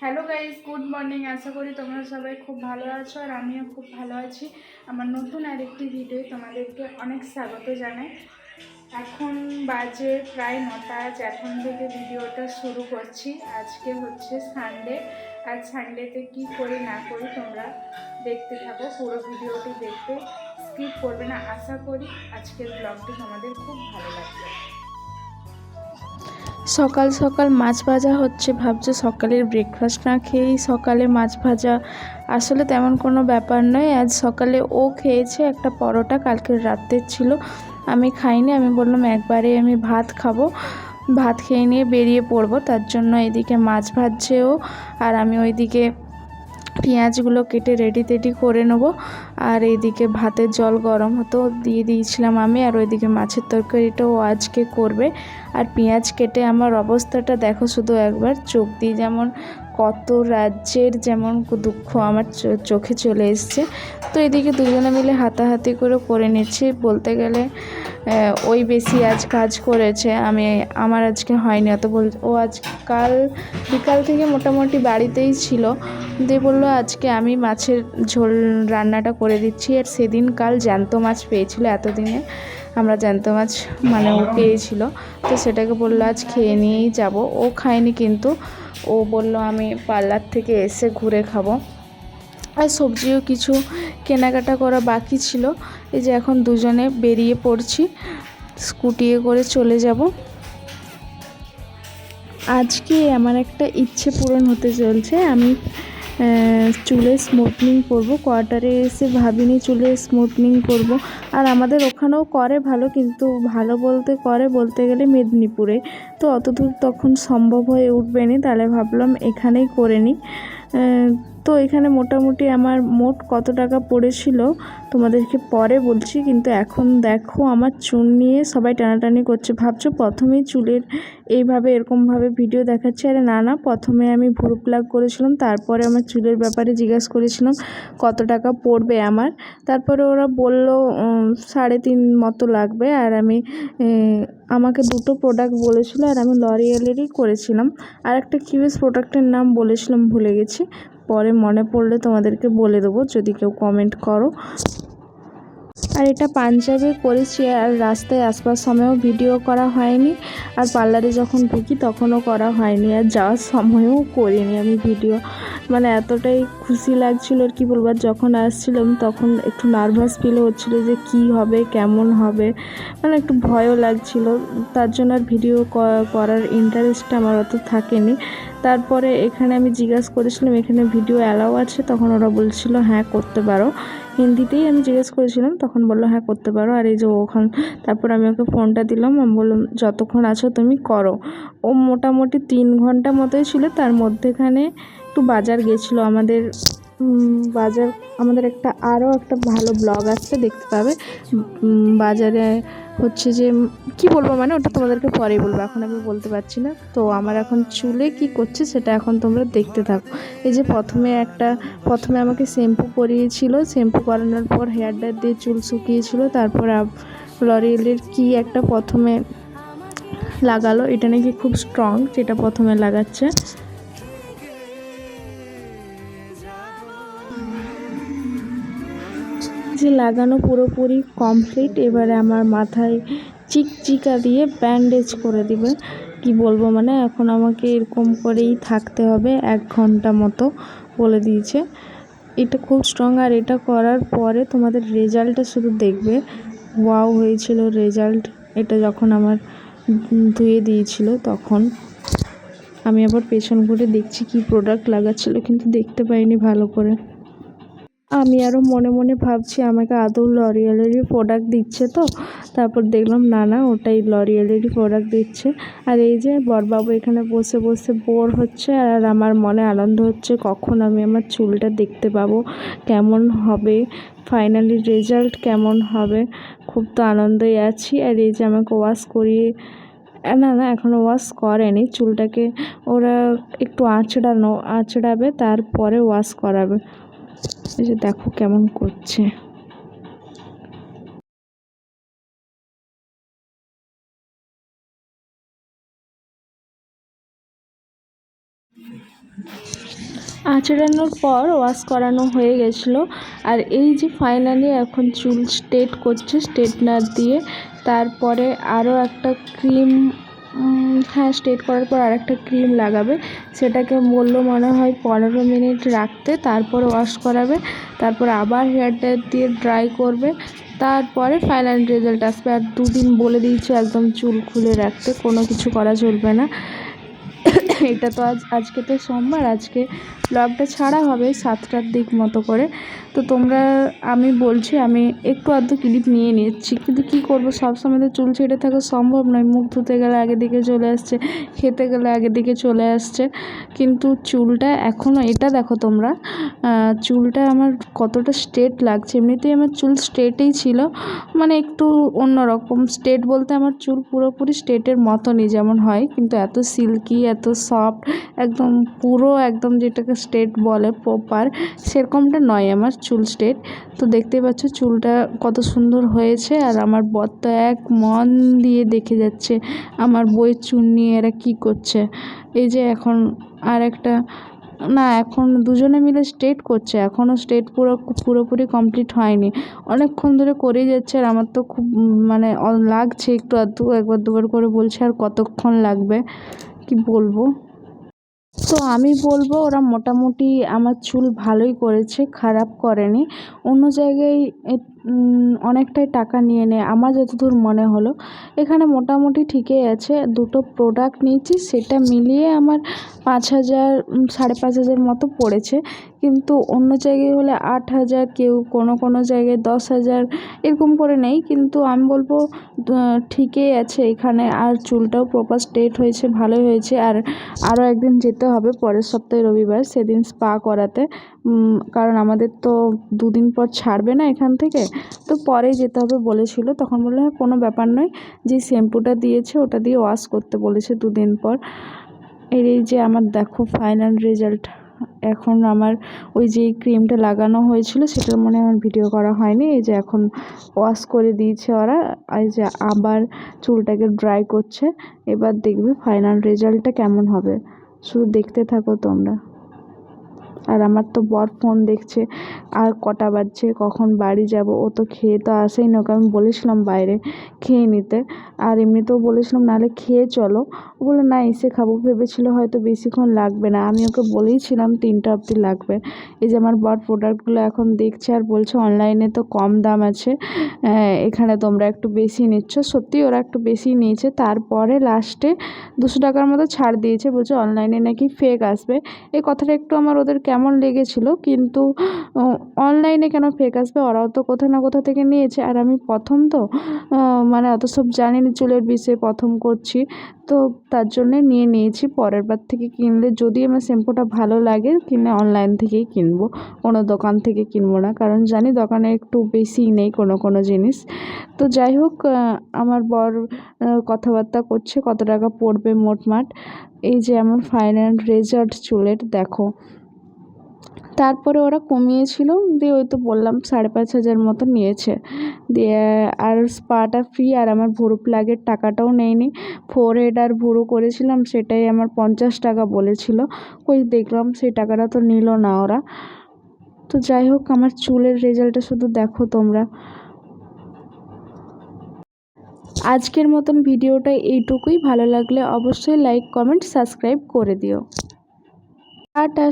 Hello guys, good morning. আশা করি তোমরা সবাই খুব ভালো আছো আর আমিও খুব ভালো আছি। আমার নতুন আরেকটি ভিডিও তোমাদেরকে অনেক স্বাগত জানাই। এখন বাজে প্রায় 9টা। আজ এখন থেকে ভিডিওটা শুরু করছি। আজকে হচ্ছে সানডে। আর সানডেতে কি করি না করি তোমরা দেখতে থাকো, পুরো ভিডিওটি দেখতে স্কিপ করবে না। আশা করি আজকের ব্লগটি তোমাদের খুব ভালো লাগবে। সকাল সকাল মাছ ভাজা হচ্ছে, ভাবছো সকালের ব্রেকফাস্ট না খেয়েই সকালে মাছ ভাজা? আসলে তেমন কোনো ব্যাপার নয়। আজ সকালে ও খেয়েছে একটা পরোটা, কালকের রাত্রের ছিল, আমি খাইনি। আমি বললাম একবারে আমি ভাত খাবো, ভাত খেয়ে নিয়ে বেরিয়ে পড়বো। তার জন্য এদিকে মাছ ভাজছে ও, আর আমি ওইদিকে পেঁয়াজগুলো কেটে রেডি টেডি করে নেবো। আর এইদিকে ভাতের জল গরম হতো দিয়ে দিয়েছিলাম আমি, আর ওইদিকে মাছের তরকারিটাও আজকে করবে। আর পেঁয়াজ কেটে আমার অবস্থাটা দেখো শুধু একবার, চোখ দিয়ে যেমন কত রাজ্যের যেমন দুঃখ আমার চোখে চলে এসছে। তো এদিকে দুজনে মিলে হাতাহাতি করে নিচ্ছি। বলতে গেলে ওই বেশি আজ কাজ করেছে, আমার আজকে হয়নি অত। ও আজ কাল বিকাল থেকে মোটামুটি বাড়িতেই ছিল, দিয়ে বললো আজকে আমি মাছের ঝোল রান্নাটা করে দিচ্ছি। আর সেদিন কাল জ্যান্ত মাছ পেয়েছিল, এতদিনে আমরা জ্যান্ত মাছ মানে ও পেয়েছিল, তো সেটাকে বললো আজ খেয়ে নিয়েই যাব। ও খায়নি, কিন্তু ও বলল আমি পার্লার থেকে এসে ঘুরে খাবো। আর সবজিও কিছু কেনাকাটা করা বাকি ছিল। এই যে এখন দুজনে বেরিয়ে পড়ছি, স্কুটিয়ে করে চলে যাব। আজকে আমার একটা ইচ্ছে পূরণ হতে চলছে। আমি চুলে স্মুথনিং করব। কোয়ার্টারে এসে ভাবিনি চুলে স্মুথনিং করব। আর আমাদের ওখানেও করে ভালো, কিন্তু ভালো বলতে গেলে মেদিনীপুরে, তো অতদূর তখন সম্ভব হয়ে উঠবে না। তাহলে ভাবলাম এখানেই করে নিই। তো এখানে মোটামুটি আমার মোট কত টাকা পড়েছিল তোমাদেরকে পরে বলছি, কিন্তু এখন দেখো আমার চুল নিয়ে সবাই টানাটানি করছে। ভাবছো প্রথমেই চুলের এইভাবে এরকমভাবে ভিডিও দেখাচ্ছি? আরে না, প্রথমে আমি ভুরু প্লাগ করেছিলাম, তারপরে আমার চুলের ব্যাপারে জিজ্ঞাসা করেছিলাম কত টাকা পড়বে আমার। তারপরে ওরা বলল 3.5 মতো লাগবে। আর আমাকে দুটো প্রোডাক্ট বলেছিল, আর আমি লরিয়ালেরই করেছিলাম। আর একটা কিউএস প্রোডাক্টের নাম বলেছিলাম, ভুলে গেছি, পরে মনে পড়লে তোমাদেরকে বলে দেবো যদি কেউ কমেন্ট করো। আর এটা পাঞ্জাবে করেছি, আর রাস্তায় আসবার সময়ও ভিডিও করা হয়নি, আর পার্লারে যখন ঢুকি তখনও করা হয়নি, আর যাওয়ার সময়ও করিনি আমি ভিডিও। মানে এতটাই খুশি লাগছিল আর কি বলবো। যখন আসছিলাম তখন একটু নার্ভাস ফিল হচ্ছিলো যে কি হবে, কেমন হবে, মানে একটু ভয়ও লাগছিল। তার জন্য আর ভিডিও করার ইন্টারেস্টটা আমার অত থাকেনি। তারপরে এখানে আমি জিজ্ঞাসা করেছিলাম এখানে ভিডিও অ্যালাউ আছে, তখন ওরা বলছিল হ্যাঁ করতে পারো। হিন্দিতেই আমি জিজ্ঞেস করেছিলাম, তখন বললো হ্যাঁ করতে পারো। আর এই যে তারপর আমি ওকে ফোনটা দিলাম, আমি বললাম যতক্ষণ আছো তুমি করো। ও মোটামুটি 3 ঘন্টা মতোই ছিল। তার মধ্যেখানে একটু বাজার গেছিলো বাজার, আমাদের আরও একটা ভালো ব্লগ আসছে, দেখতে পাবে। বাজারে হচ্ছে যে কি বলবো, মানে ওটা তোমাদেরকে পরেই বলবো, এখন আমি বলতে পারছি না। তো আমার এখন চুলে কি করছে সেটা এখন তোমরা দেখতে থাকো। এই যে প্রথমে আমাকে শ্যাম্পু করিয়েছিল, শ্যাম্পু করানোর পর হেয়ার ড্রায়ার দিয়ে চুল শুকিয়েছিল, তারপর লরিয়েলের কি একটা প্রথমে লাগালো, এটা নাকি খুব স্ট্রং, যেটা প্রথমে লাগাচ্ছে। যে লাগানো পুরোপুরি কমপ্লিট। এবারে আমার মাথায় চিকচিকা দিয়ে ব্যান্ডেজ করে দিবে। কি বলবো, মানে এখন আমাকে এরকম করেই থাকতে হবে 1 ঘন্টা মতো বলে দিয়েছে। এটা খুব স্ট্রং, আর এটা করার পরে তোমাদের রেজাল্টটা শুধু দেখবে, ওয়াও হয়েছিল রেজাল্ট। এটা যখন আমার ধুয়ে দিয়েছিল তখন আমি আবার পেছন ঘুরে দেখছি কি প্রোডাক্ট লাগাচ্ছিল, কিন্তু দেখতে পাইনি ভালো করে। আমি আরও মনে মনে ভাবছি আমাকে আদৌ লরিয়ালেরই প্রোডাক্ট দিচ্ছে তো। তারপর দেখলাম না, ওটাই লরিয়ালেরই প্রোডাক্ট দিচ্ছে। আর এই যে বড়বাবু এখানে বসে বসে বোর হচ্ছে, আর আমার মনে আনন্দ হচ্ছে কখন আমি আমার চুলটা দেখতে পাবো, কেমন হবে, ফাইনালি রেজাল্ট কেমন হবে। খুব তো আনন্দই আছি। আর এই যে আমাকে ওয়াশ করিয়ে, না এখনও ওয়াশ করেনি, চুলটাকে ওরা একটু আঁচড়াবে, তারপরে ওয়াশ করাবে। এই যে দেখো কেমন করছে। আঁচড়ানোর পর ওয়াশ করানো হয়ে গেছিলো। আর এই যে ফাইনালি এখন চুল স্ট্রেট করছে স্ট্রেটনার দিয়ে। তারপরে আরও একটা ক্রিম, হ্যাঁ স্ট্রেট করার পর আর একটা ক্রিম লাগাবে, সেটাকে বললো মনে হয় 15 মিনিট রাখতে, তারপর ওয়াশ করাবে, তারপর আবার হেয়ার ড্রায়ার দিয়ে ড্রাই করবে, তারপরে ফাইনাল রেজাল্ট আসবে। আর 2 দিন বলে দিয়েছে একদম চুল খুলে রাখতে, কোনো কিছু করা চলবে না। এটা তো আজকে তো সোমবার, আজকে ব্লগটা ছাড়া হবে 7টার দিক মতো করে। তো তোমরা, আমি বলছি আমি একটু আধটু ক্লিপ নিয়ে নিচ্ছি, কিন্তু কী করবো, সবসময় তো চুল ছেড়ে থাকা সম্ভব নয়। মুখ ধুতে গেলে আগের দিকে চলে আসছে, খেতে গেলে আগের দিকে চলে আসছে। কিন্তু চুলটা এখনও, এটা দেখো তোমরা, চুলটা আমার কতটা স্ট্রেট লাগছে। এমনিতেই আমার চুল স্ট্রেটেই ছিল, মানে একটু অন্যরকম স্ট্রেট বলতে আমার চুল পুরোপুরি স্ট্রেটের মতনই যেমন হয়, কিন্তু এত সিল্কি, এত সফট, একদম পুরো একদম যেটাকে স্ট্রেট বলে প্রপার, সেরকমটা নয় আমার চুল স্ট্রেট। তো দেখতেই পাচ্ছ চুলটা কত সুন্দর হয়েছে। আর আমার বর তো এক মন দিয়ে দেখে যাচ্ছে আমার বইয়ের চুল নিয়ে এরা কী করছে। এই যে এখন আর একটা, না এখন দুজনে মিলে স্ট্রেট করছে, এখনও স্ট্রেট পুরোপুরি কমপ্লিট হয়নি, অনেকক্ষণ ধরে করেই যাচ্ছে। আর আমার তো খুব মানে লাগছে একটু আধটু, একবার দুবার করে বলছে আর কতক্ষণ লাগবে কি বলবো। তো আমি বলবো ওরা মোটামুটি আমার চুল ভালোই করেছে, খারাপ করেনি। অন্য জায়গায় অনেকটাই টাকা নিয়ে নেয় আমার যতদূর মনে হলো, এখানে মোটামুটি ঠিকই আছে। 2টো প্রোডাক্ট নিয়েছি, সেটা মিলিয়ে আমার 5,000 5,500 মতো পড়েছে। কিন্তু অন্য জায়গায় হলে 8,000, কেউ কোনো জায়গায় 10,000 এরকম করে নেই। কিন্তু আমি বলবো ঠিকই আছে এখানে। আর চুলটাও প্রপার স্ট্রেট হয়েছে, ভালোই হয়েছে। আর আরও একদিন যেতে হবে পরের সপ্তাহে রবিবার, সেদিন স্পা করাতে, কারণ আমাদের তো 2 দিন পর ছাড়বে না এখান থেকে, তো পরেই যেতে হবে বলেছিল। তখন বললো হ্যাঁ কোনো ব্যাপার নয়, যে শ্যাম্পুটা দিয়েছে ওটা দিয়ে ওয়াশ করতে বলেছে 2 দিন পর। এই যে আমার দেখো ফাইনাল রেজাল্ট। এখন আমার ওই যে ক্রিমটা লাগানো হয়েছিল সেটার মনে আমার ভিডিও করা হয়নি। এই যে এখন ওয়াশ করে দিয়েছে ওরা, এই যে আবার চুলটাকে ড্রাই করছে। এবার দেখবে ফাইনাল রেজাল্টটা কেমন হবে, শুধু দেখতে থাকো তোমরা। আর আমার তো বর ফোন দেখছে, আর কটা বাজছে, কখন বাড়ি যাব। ও তো খেয়ে তো আসেই না, ওকে আমি বলেছিলাম বাইরে খেয়ে নিতে, আর এমনিতেও বলেছিলাম নাহলে খেয়ে চলো। ও বললো না এসে খাবো, ভেবেছিল হয়তো বেশিক্ষণ লাগবে না। আমি ওকে বলেইছিলাম 3টা অবধি লাগবে। এই যে আমার বর প্রোডাক্টগুলো এখন দেখছে আর বলছে অনলাইনে তো কম দাম আছে, এখানে তোমরা একটু বেশি নিচ্ছ। সত্যি ওরা একটু বেশি নিয়েছে, তারপরে লাস্টে 200 টাকার মতো ছাড় দিয়েছে, বলছে অনলাইনে নাকি ফেক আসবে। এই কথাটা একটু আমার ওদের কেমন লেগেছিল, কিন্তু অনলাইনে কেন ফেক আসবে, ওরাও তো কোথাও না কোথা থেকে নিয়েছে। আর আমি প্রথম তো মানে অত সব জানি না চুলের বিষয়ে, প্রথম করছি, তো তার জন্যে নিয়েছি। পরের বার থেকে কিনলে যদি আমার শ্যাম্পুটা ভালো লাগে কিনে অনলাইন থেকেই কিনবো, কোনো দোকান থেকে কিনবো না, কারণ জানি দোকানে একটু বেশিই নেই কোনো জিনিস। তো যাই হোক, আমার বর কথাবার্তা করছে কত টাকা পড়বে মোটমাট। এই যে আমার ফাইনাল রেজাল্ট চুলের দেখো। তারপরে ওরা কমিয়েছিল, দিয়ে ওই তো বললাম 5,500 মতো নিয়েছে। দিয়ে আর স্পাটা ফ্রি, আর আমার ভুরু প্লাগের টাকাটাও নেয়নি। ফোরহেড আর ভুরু করেছিলাম সেটাই আমার 50 টাকা বলেছিল, ওই দেখলাম সেই টাকাটা তো নিল না ওরা। তো যাই হোক আমার চুলের রেজাল্টটা শুধু দেখো তোমরা। আজকের মতন ভিডিওটা এইটুকুই, ভালো লাগলে অবশ্যই লাইক কমেন্ট সাবস্ক্রাইব করে দিও। টাটা।